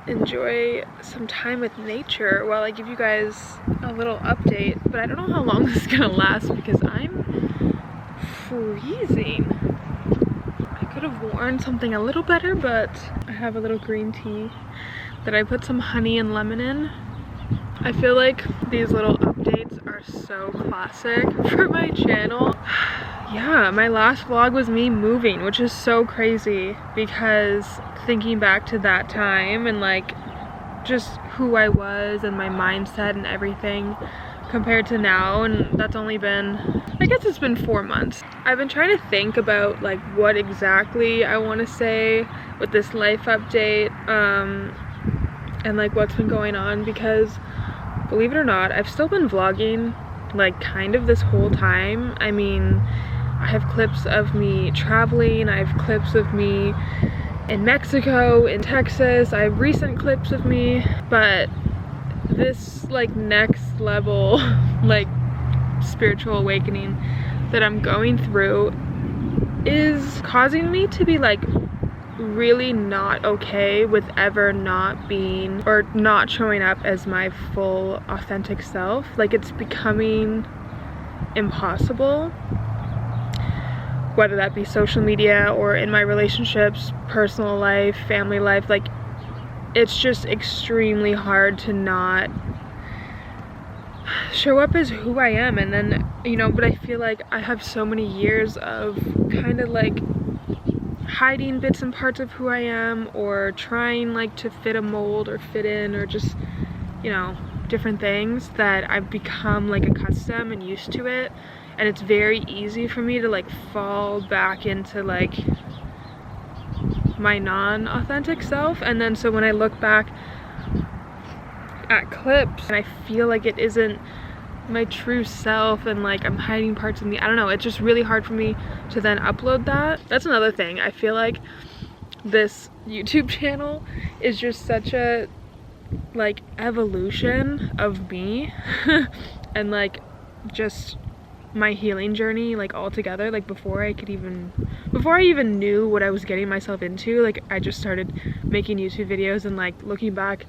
enjoy some time with nature while I give you guys a little update, but I don't know how long this is gonna last because I'm freezing. I could have worn something a little better, but I have a little green tea that I put some honey and lemon in. I feel like these little updates are so classic for my channel. Yeah, my last vlog was me moving, which is so crazy because thinking back to that time and like just who I was and my mindset and everything compared to now, and that's only been, I guess it's been 4 months. I've been trying to think about like what exactly I want to say with this life update and like what's been going on, because believe it or not, I've still been vlogging like kind of this whole time. I mean, I have clips of me traveling, I have clips of me in Mexico, in Texas, I have recent clips of me, but this like next level like spiritual awakening that I'm going through is causing me to be like really not okay with ever not being or not showing up as my full authentic self. Like it's becoming impossible, whether that be social media or in my relationships, personal life, family life. Like it's just extremely hard to not show up as who I am. And then, you know, but I feel like I have so many years of kind of like hiding bits and parts of who I am, or trying like to fit a mold or fit in, or just, you know, different things, that I've become like accustomed and used to it. And it's very easy for me to like fall back into like my non-authentic self. And then so when I look back at clips and I feel like it isn't my true self and like I'm hiding parts of me, I don't know, it's just really hard for me to then upload that. That's another thing. I feel like this YouTube channel is just such a like evolution of me and like just my healing journey like all together. Like before I even knew what I was getting myself into, like I just started making YouTube videos, and like looking back,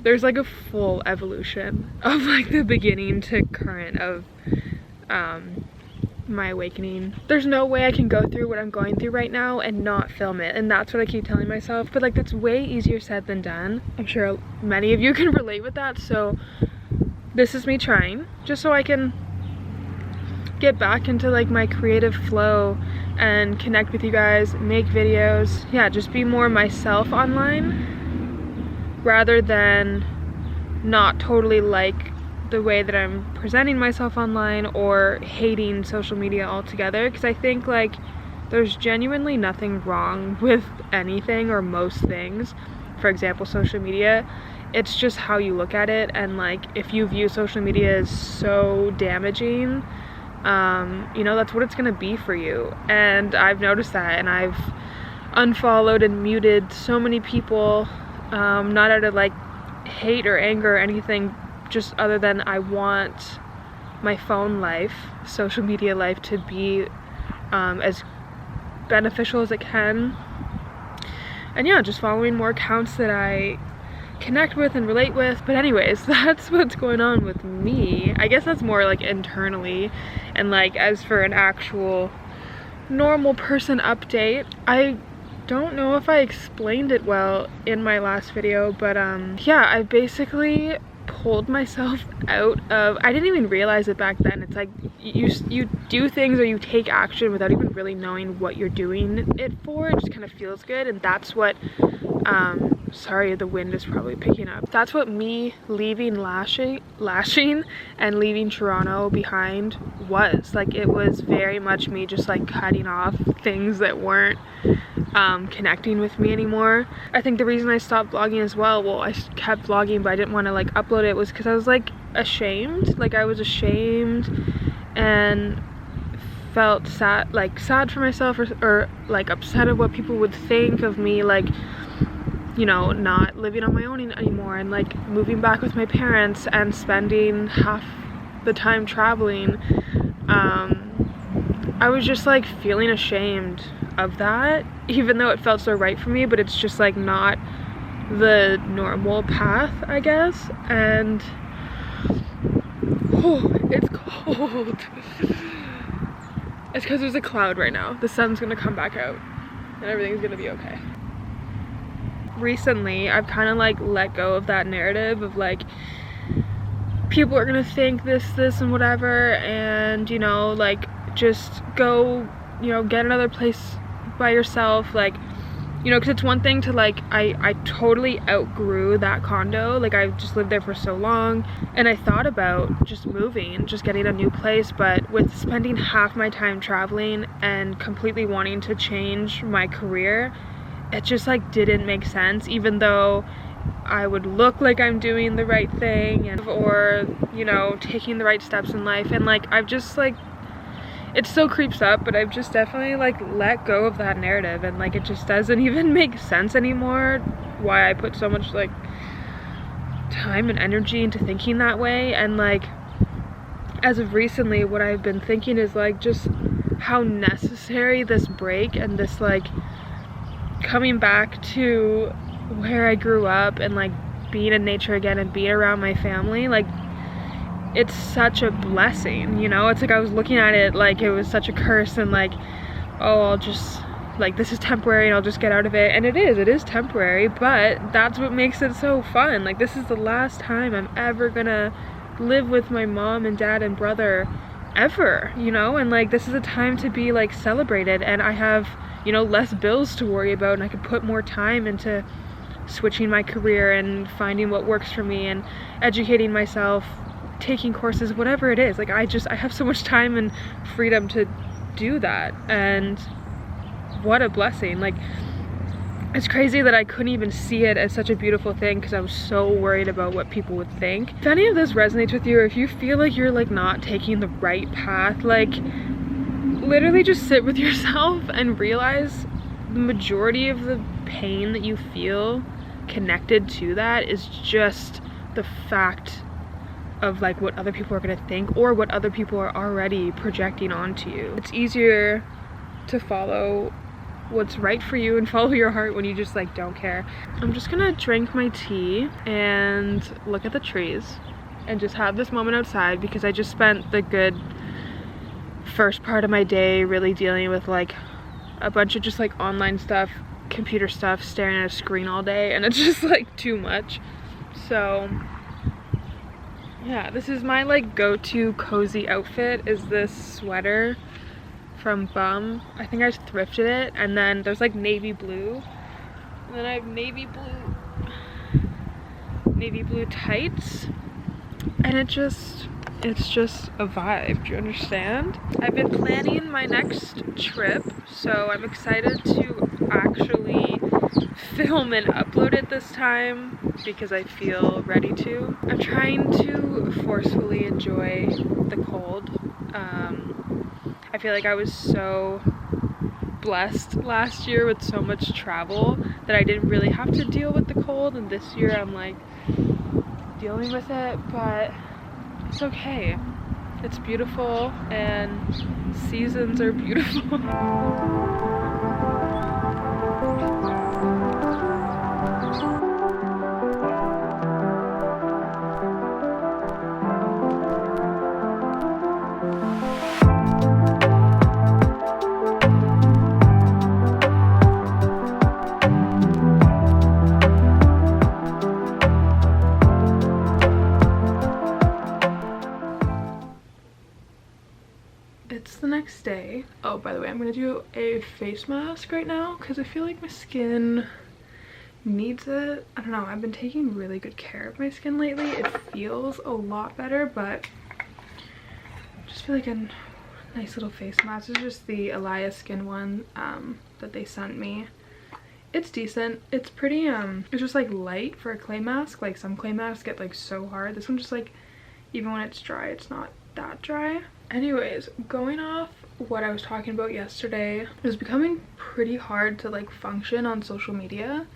there's like a full evolution of like the beginning to current of my awakening. There's no way I can go through what I'm going through right now and not film it, and that's what I keep telling myself, but like that's way easier said than done. I'm sure many of you can relate with that, so this is me trying just so I can get back into like my creative flow and connect with you guys, make videos, yeah, just be more myself online rather than not totally like the way that I'm presenting myself online or hating social media altogether, because I think like there's genuinely nothing wrong with anything or most things. For example, social media, it's just how you look at it, and like if you view social media as so damaging, you know, that's what it's gonna be for you. And I've noticed that, and I've unfollowed and muted so many people, not out of like hate or anger or anything, just other than I want my phone life, social media life, to be as beneficial as it can. And yeah, just following more accounts that I connect with and relate with. But anyways, that's what's going on with me. I guess that's more like internally. And like as for an actual normal person update, I don't know if I explained it well in my last video, but yeah, I basically pulled myself out of, I didn't even realize it back then. It's like you do things or you take action without even really knowing what you're doing it for. It just kind of feels good, and that's what sorry, the wind is probably picking up. That's what me leaving lashing and leaving Toronto behind was. Like it was very much me just like cutting off things that weren't connecting with me anymore. I think the reason I stopped vlogging as well, I kept vlogging but I didn't want to like upload it, was because I was like ashamed. Like I was ashamed and felt sad for myself, or like upset of what people would think of me, like, you know, not living on my own anymore and like moving back with my parents and spending half the time traveling. I was just like feeling ashamed of that, even though it felt so right for me, but it's just like not the normal path, I guess. And oh, it's cold. It's because there's a cloud right now. The sun's gonna come back out and everything's gonna be okay. Recently, I've kind of like let go of that narrative of like people are gonna think this and whatever, and you know, like just go, you know, get another place by yourself, like, you know, because it's one thing to like, I totally outgrew that condo, like I just lived there for so long, and I thought about just moving, just getting a new place, but with spending half my time traveling and completely wanting to change my career, it just like didn't make sense, even though I would look like I'm doing the right thing, and or, you know, taking the right steps in life. And like I've just like, it still creeps up, but I've just definitely like let go of that narrative, and like it just doesn't even make sense anymore why I put so much like time and energy into thinking that way. And like as of recently, what I've been thinking is like just how necessary this break and this like coming back to where I grew up and like being in nature again and being around my family, like it's such a blessing, you know? It's like I was looking at it like it was such a curse, and like, oh, I'll just like, this is temporary and I'll just get out of it. And it is temporary, but that's what makes it so fun. Like this is the last time I'm ever gonna live with my mom and dad and brother ever, you know? And like this is a time to be like celebrated, and I have, you know, less bills to worry about, and I could put more time into switching my career and finding what works for me and educating myself, taking courses, whatever it is. Like I have so much time and freedom to do that, and what a blessing. Like it's crazy that I couldn't even see it as such a beautiful thing because I was so worried about what people would think. If any of this resonates with you, or if you feel like you're like not taking the right path, like literally just sit with yourself and realize the majority of the pain that you feel connected to that is just the fact of like what other people are going to think, or what other people are already projecting onto you. It's easier to follow what's right for you and follow your heart when you just like don't care. I'm just gonna drink my tea and look at the trees and just have this moment outside, because I just spent the good first part of my day really dealing with like a bunch of just like online stuff, computer stuff, staring at a screen all day, and it's just like too much. So yeah, this is my like go-to cozy outfit, is this sweater from Bum. I think I just thrifted it, and then there's like navy blue, and then I have navy blue tights, and it's just a vibe. Do you understand? I've been planning my next trip, so I'm excited to actually film and upload it this time because I feel ready to. I'm trying to forcefully enjoy the cold. I feel like I was so blessed last year with so much travel that I didn't really have to deal with the cold, and this year I'm like dealing with it, but it's okay. It's beautiful, and seasons are beautiful. It's the next day. Oh, by the way, I'm gonna do a face mask right now because I feel like my skin needs it. I don't know, I've been taking really good care of my skin lately. It feels a lot better, but I just feel like a nice little face mask. This is just the Elias Skin one that they sent me. It's decent. It's pretty it's just like light for a clay mask. Like some clay masks get like so hard. This one just like, even when it's dry, it's not that dry. Anyways, going off what I was talking about yesterday, it was becoming pretty hard to like function on social media,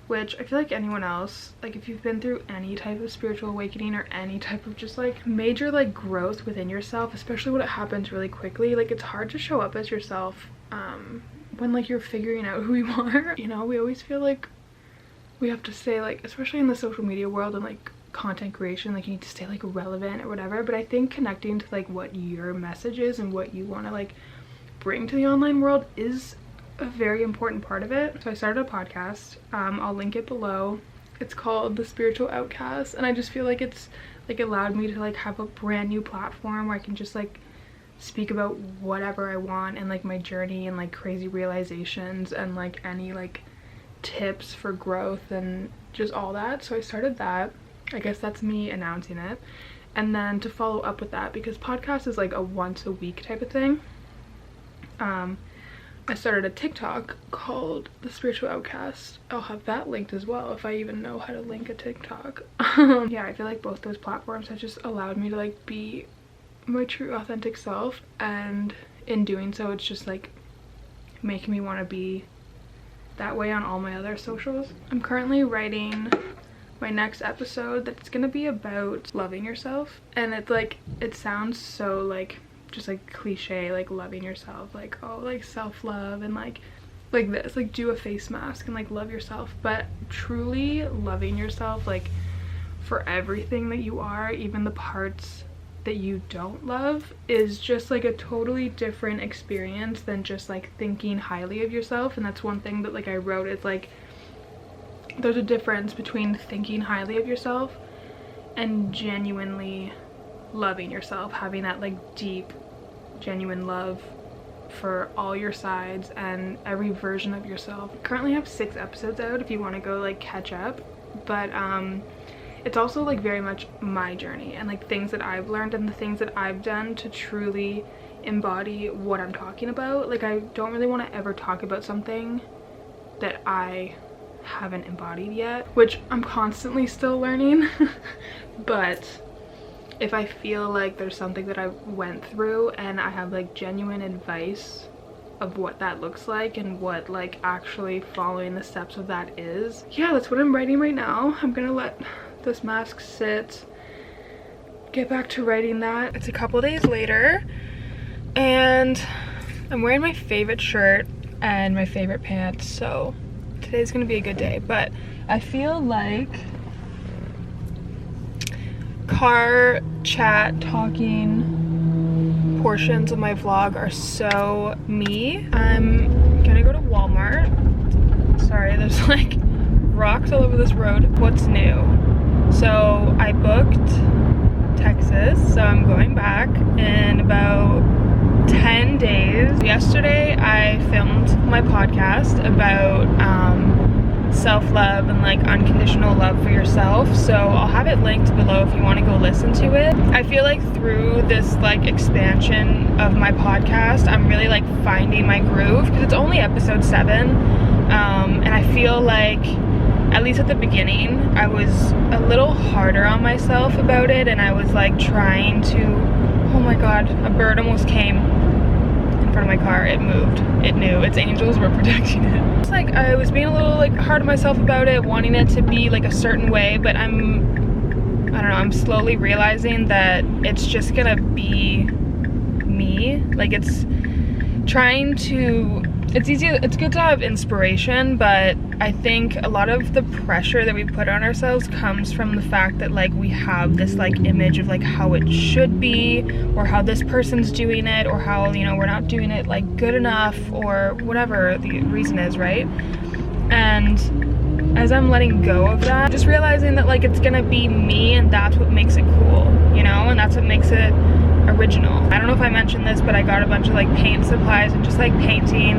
which I feel like anyone else, like if you've been through any type of spiritual awakening or any type of just like major like growth within yourself, especially when it happens really quickly, like it's hard to show up as yourself when like you're figuring out who you are. You know, we always feel like we have to stay like, especially in the social media world and like content creation, like you need to stay like relevant or whatever. But I think connecting to like what your message is and what you want to like bring to the online world is a very important part of it. So I started a podcast. I'll link it below. It's called The Spiritual Outcast, and I just feel like it's like allowed me to like have a brand new platform where I can just like speak about whatever I want and like my journey and like crazy realizations and like any like tips for growth and just all that. So I started that. I guess that's me announcing it. And then to follow up with that, because podcast is like a once a week type of thing, I started a TikTok called The Spiritual Outcast. I'll have that linked as well if I even know how to link a TikTok. Yeah, I feel like both those platforms have just allowed me to like be my true authentic self, and in doing so it's just like making me want to be that way on all my other socials. I'm currently writing my next episode that's gonna be about loving yourself, and it's like, it sounds so like just like cliche, like loving yourself, like oh like self-love and like this, like do a face mask and like love yourself, but truly loving yourself like for everything that you are, even the parts that you don't love, is just like a totally different experience than just like thinking highly of yourself. And that's one thing that like I wrote, it's like there's a difference between thinking highly of yourself and genuinely loving yourself, having that like deep genuine love for all your sides and every version of yourself. I currently have 6 episodes out if you want to go like catch up, but it's also like very much my journey and like things that I've learned and the things that I've done to truly embody what I'm talking about. Like I don't really want to ever talk about something that I haven't embodied yet, which I'm constantly still learning. But if I feel like there's something that I went through and I have like genuine advice of what that looks like and what like actually following the steps of that is, yeah, that's what I'm writing right now. I'm gonna let this mask sit, get back to writing that. It's a couple days later and I'm wearing my favorite shirt and my favorite pants, so today's gonna be a good day. But I feel like car chat talking portions of my vlog are so me. I'm gonna go to Walmart. Sorry, there's like rocks all over this road. What's new? So I booked Texas, so I'm going back in about 10 days. Yesterday I filmed my podcast about self-love and like unconditional love for yourself, so I'll have it linked below if you want to go listen to it. I feel like through this like expansion of my podcast I'm really like finding my groove, because it's only episode 7, and I feel like at least at the beginning I was a little harder on myself about it, and I was like trying to, oh my god, a bird almost came in front of my car. It moved. It knew. Its angels were protecting it. It's like I was being a little like hard on myself about it, wanting it to be like a certain way, but I don't know, I'm slowly realizing that it's just gonna be me. Like it's trying to, it's easy, it's good to have inspiration, but I think a lot of the pressure that we put on ourselves comes from the fact that like we have this like image of like how it should be, or how this person's doing it, or how, you know, we're not doing it like good enough, or whatever the reason is, right? And as I'm letting go of that, just realizing that like it's gonna be me, and that's what makes it cool, you know, and that's what makes it original. I don't know if I mentioned this, but I got a bunch of like paint supplies and just like painting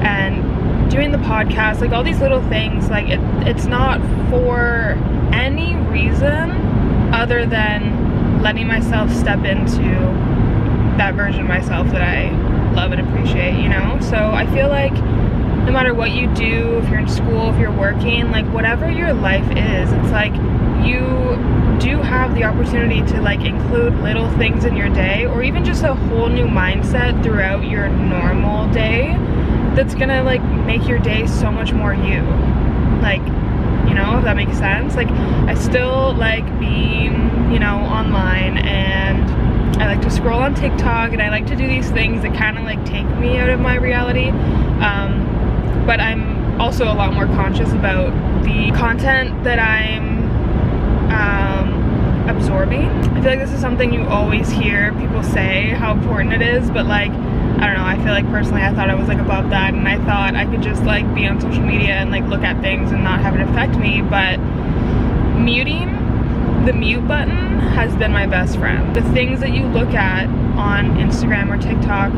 and doing the podcast, like all these little things. Like it's not for any reason other than letting myself step into that version of myself that I love and appreciate, you know? So I feel like no matter what you do, if you're in school, if you're working, like whatever your life is, it's like you do have the opportunity to like include little things in your day, or even just a whole new mindset throughout your normal day that's gonna like make your day so much more you. Like, you know, if that makes sense. Like I still like being, you know, online, and I like to scroll on TikTok, and I like to do these things that kind of like take me out of my reality, but I'm also a lot more conscious about the content that I'm absorbing. I feel like this is something you always hear people say how important it is, but like, I don't know, I feel like personally I thought I was like above that, and I thought I could just like be on social media and like look at things and not have it affect me. But muting, the mute button has been my best friend. The things that you look at on Instagram or TikTok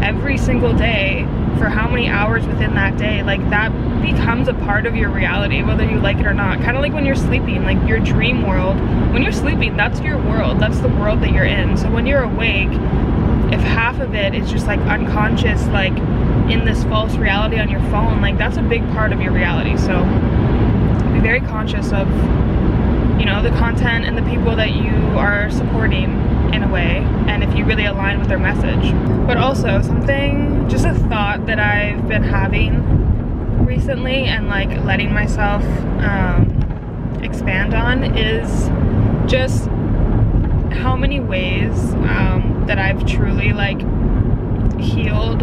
every single day for how many hours within that day, like that becomes a part of your reality, whether you like it or not. Kind of like when you're sleeping, like your dream world, when you're sleeping, that's your world, that's the world that you're in. So when you're awake, if half of it is just like unconscious, like in this false reality on your phone, like that's a big part of your reality. So be very conscious of, you know, the content and the people that you are supporting in a way, and if you really align with their message. But also something, just a thought that I've been having recently and like letting myself expand on is just how many ways that I've truly like healed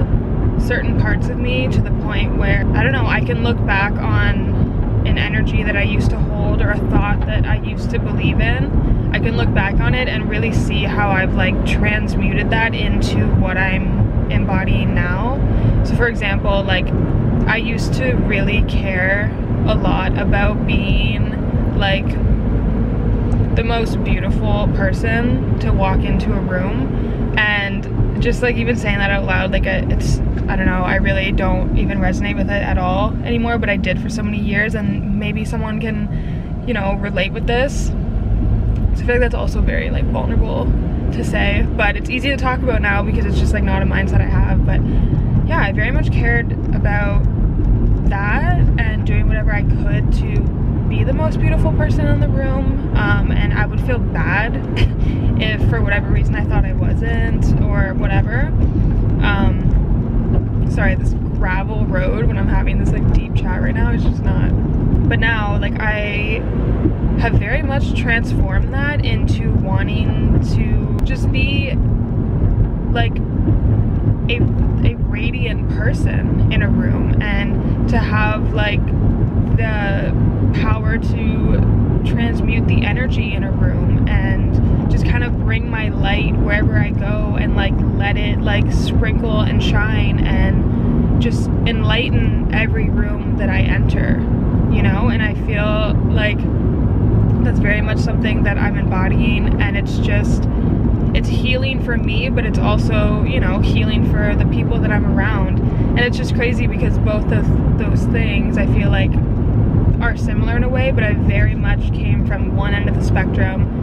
certain parts of me to the point where, I don't know, I can look back on an energy that I used to hold or a thought that I used to believe in. I can look back on it and really see how I've like transmuted that into what I'm embodying now. So for example, like I used to really care a lot about being like the most beautiful person to walk into a room, and just like even saying that out loud, like it's, I don't know, I really don't even resonate with it at all anymore, but I did for so many years, and maybe someone can, you know, relate with this. So I feel like that's also very like vulnerable to say, but it's easy to talk about now because it's just like not a mindset I have. But yeah, I very much cared about that and doing whatever I could to be the most beautiful person in the room, and I would feel bad if for whatever reason I thought I wasn't or whatever. Sorry, this gravel road when I'm having this like deep chat right now is just not. But now, like, I have very much transformed that into wanting to just be like a radiant person in a room, and to have like the power to transmute the energy in a room and just kind of bring my light wherever I go and like let it like sprinkle and shine and just enlighten every room that I enter, you know. And I feel like that's very much something that I'm embodying, and it's just, it's healing for me, but it's also, you know, healing for the people that I'm around. And it's just crazy because both of those things I feel like are similar in a way, but I very much came from one end of the spectrum,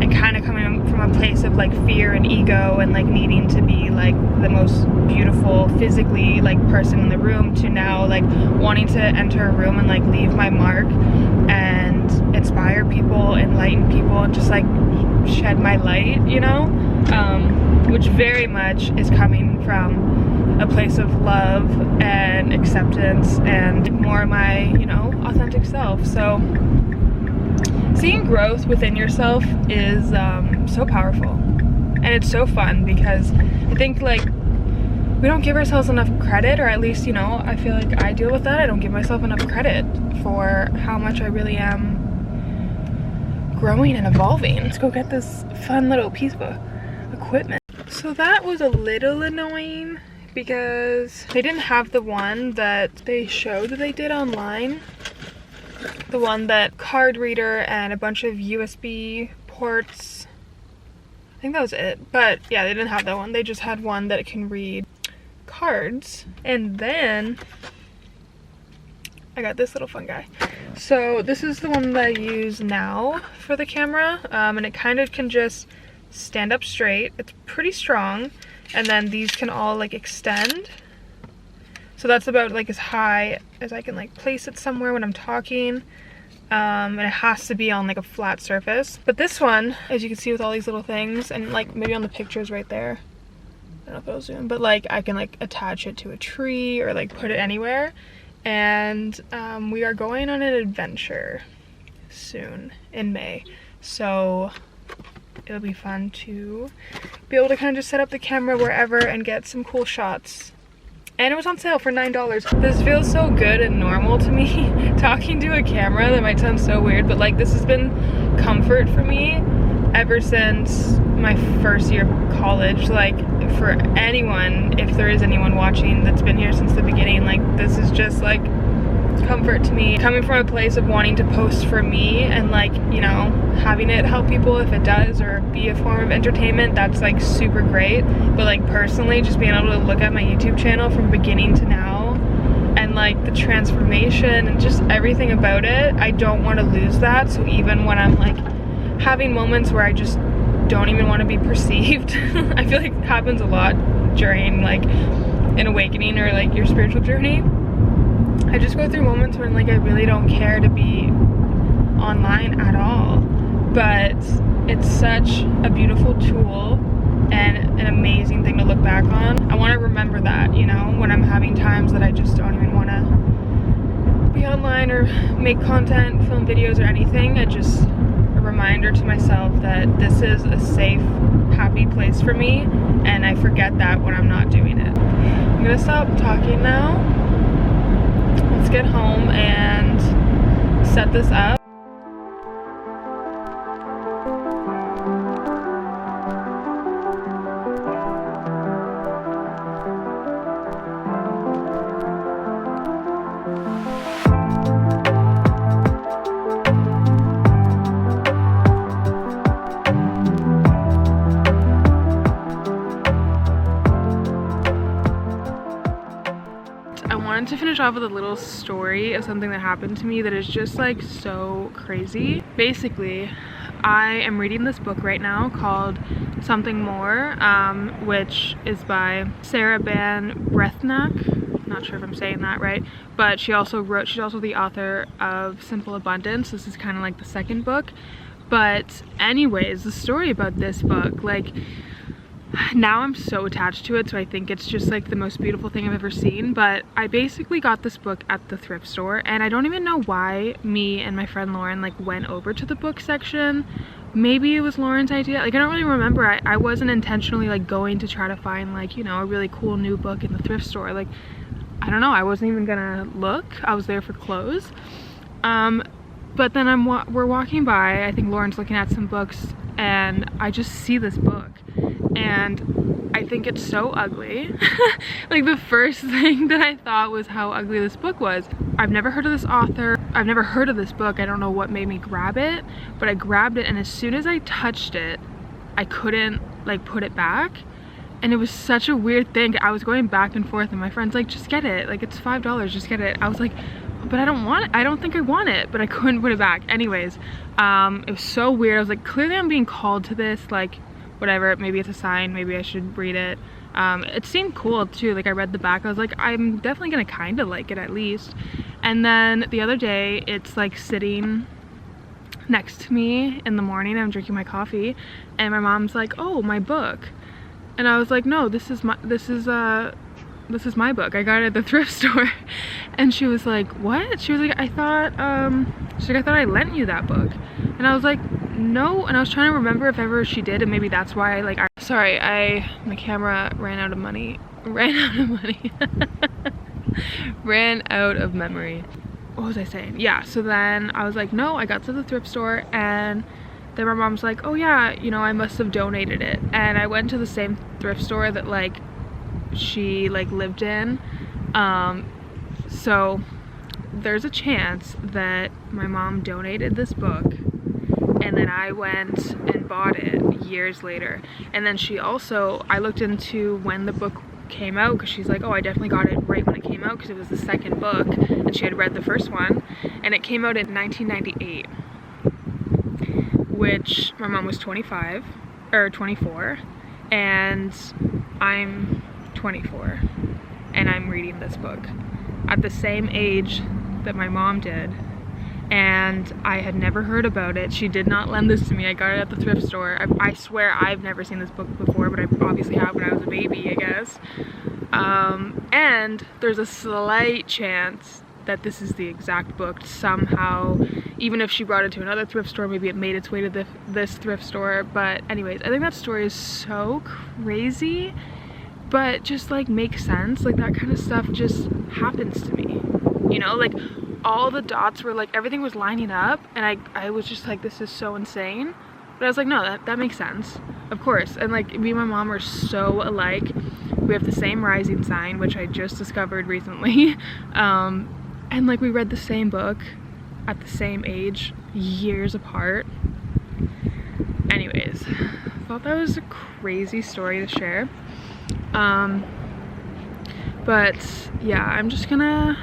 and kind of coming from a place of like fear and ego and like needing to be like the most beautiful physically like person in the room, to now like wanting to enter a room and like leave my mark and inspire people, enlighten people, and just like shed my light, you know, which very much is coming from a place of love and acceptance and more my, you know, authentic self. So seeing growth within yourself is so powerful, and it's so fun because I think like we don't give ourselves enough credit, or at least, you know, I feel like I deal with that. I don't give myself enough credit for how much I really am growing and evolving. Let's go get this fun little piece of equipment. So that was a little annoying because they didn't have the one that they showed that they did online. The one that card reader and a bunch of USB ports. I think that was it. But yeah, they didn't have that one. They just had one that can read cards. And then I got this little fun guy. So this is the one that I use now for the camera, and it kind of can just stand up straight. It's pretty strong, and then these can all like extend. So that's about like as high as I can like place it somewhere when I'm talking, and it has to be on like a flat surface. But this one, as you can see with all these little things, and like maybe on the pictures right there, I don't know if it'll zoom, but like I can like attach it to a tree or like put it anywhere. And we are going on an adventure soon in May, so it'll be fun to be able to kind of just set up the camera wherever and get some cool shots and it was on sale for $9. This feels so good and normal to me. Talking to a camera, that might sound so weird, but like this has been comfort for me ever since my first year of college. Like for anyone, if there is anyone watching that's been here since the beginning, like this is just like comfort to me. Coming from a place of wanting to post for me and like, you know, having it help people if it does, or be a form of entertainment, that's like super great. But like personally, just being able to look at my YouTube channel from beginning to now and like the transformation and just everything about it, I don't want to lose that. So even when I'm like having moments where I just don't even want to be perceived, I feel like it happens a lot during like an awakening or like your spiritual journey. I just go through moments when like I really don't care to be online at all, but it's such a beautiful tool and an amazing thing to look back on. I want to remember that, you know, when I'm having times that I just don't even want to be online or make content, film videos or anything. It's just a reminder to myself that this is a safe, happy place for me, and I forget that when I'm not doing it. I'm gonna stop talking now. Let's get home and set this up. To finish off with a little story of something that happened to me that is just like so crazy. Basically, I am reading this book right now called Something More, which is by Sarah Ban Breathnack. Not sure if I'm saying that right, but she's also the author of Simple Abundance. This is kind of like the second book. But anyways, the story about this book, like, now I'm so attached to it, so I think it's just like the most beautiful thing I've ever seen. But I basically got this book at the thrift store, and I don't even know why me and my friend Lauren like went over to the book section. Maybe it was Lauren's idea, like I don't really remember. I wasn't intentionally like going to try to find like, you know, a really cool new book in the thrift store. Like, I don't know, I wasn't even gonna look. I was there for clothes. But then we're walking by, I think Lauren's looking at some books, and I just see this book. And I think it's so ugly. Like the first thing that I thought was how ugly this book was. I've never heard of this author. I've never heard of this book. I don't know what made me grab it, but I grabbed it, and as soon as I touched it, I couldn't like put it back. And it was such a weird thing. I was going back and forth, and my friend's like, just get it. Like, it's $5, just get it. I was like, but I don't want it. I don't think I want it, but I couldn't put it back. Anyways, it was so weird. I was like, clearly I'm being called to this, like, whatever, maybe it's a sign, maybe I should read it. It seemed cool too. Like I read the back, I was like, I'm definitely gonna kind of like it at least. And then the other day, it's like sitting next to me in the morning. I'm drinking my coffee, and my mom's like, oh, my book. And I was like, no, this is my book. I got it at the thrift store. And she was like, what? She was like, I thought I lent you that book. And I was like, no. And I was trying to remember if ever she did, and maybe that's why, like, my camera ran out of money. Ran out of memory. What was I saying? Yeah, so then I was like, no, I got to the thrift store, and then my mom's like, oh yeah, you know, I must have donated it. And I went to the same thrift store that like she like lived in, so there's a chance that my mom donated this book, and then I went and bought it years later. And then I looked into when the book came out, because she's like, oh, I definitely got it right when it came out, because it was the second book and she had read the first one, and it came out in 1998, which my mom was 24, and I'm 24, and I'm reading this book at the same age that my mom did. And I had never heard about it. She did not lend this to me. I got it at the thrift store. I swear I've never seen this book before, but I obviously have when I was a baby, I guess. And there's a slight chance that this is the exact book somehow. Even if she brought it to another thrift store, maybe it made its way to this thrift store. But anyways, I think that story is so crazy. but just like makes sense. Like that kind of stuff just happens to me, you know, like all the dots were like, everything was lining up, and I was just like, this is so insane. But I was like, no, that makes sense, of course. And like me and my mom are so alike. We have the same rising sign, which I just discovered recently. And like we read the same book at the same age, years apart. Anyways, I thought that was a crazy story to share. But yeah, I'm just gonna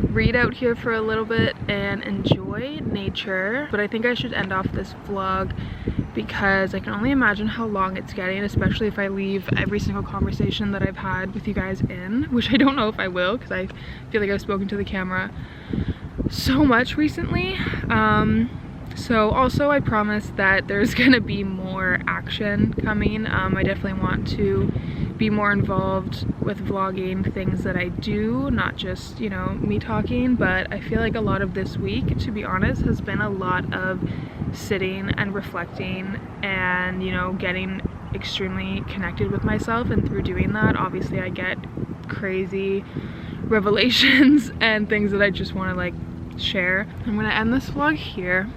read out here for a little bit and enjoy nature. But I think I should end off this vlog because I can only imagine how long it's getting, especially if I leave every single conversation that I've had with you guys in, which I don't know if I will, because I feel like I've spoken to the camera so much recently. So also I promise that there's gonna be more action coming. I definitely want to be more involved with vlogging things that I do, not just, you know, me talking. But I feel like a lot of this week, to be honest, has been a lot of sitting and reflecting and, you know, getting extremely connected with myself. And through doing that, obviously I get crazy revelations and things that I just want to like share. I'm gonna end this vlog here.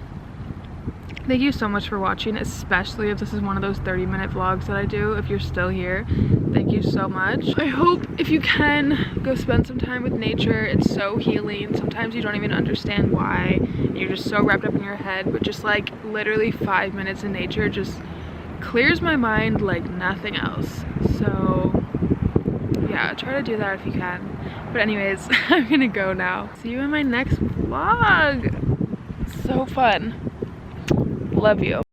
Thank you so much for watching, especially if this is one of those 30-minute vlogs that I do. If you're still here, thank you so much. I hope if you can, go spend some time with nature. It's so healing. Sometimes you don't even understand why. You're just so wrapped up in your head, but just like literally 5 minutes in nature just clears my mind like nothing else. So yeah, try to do that if you can. But anyways, I'm gonna go now. See you in my next vlog. So fun. Love you.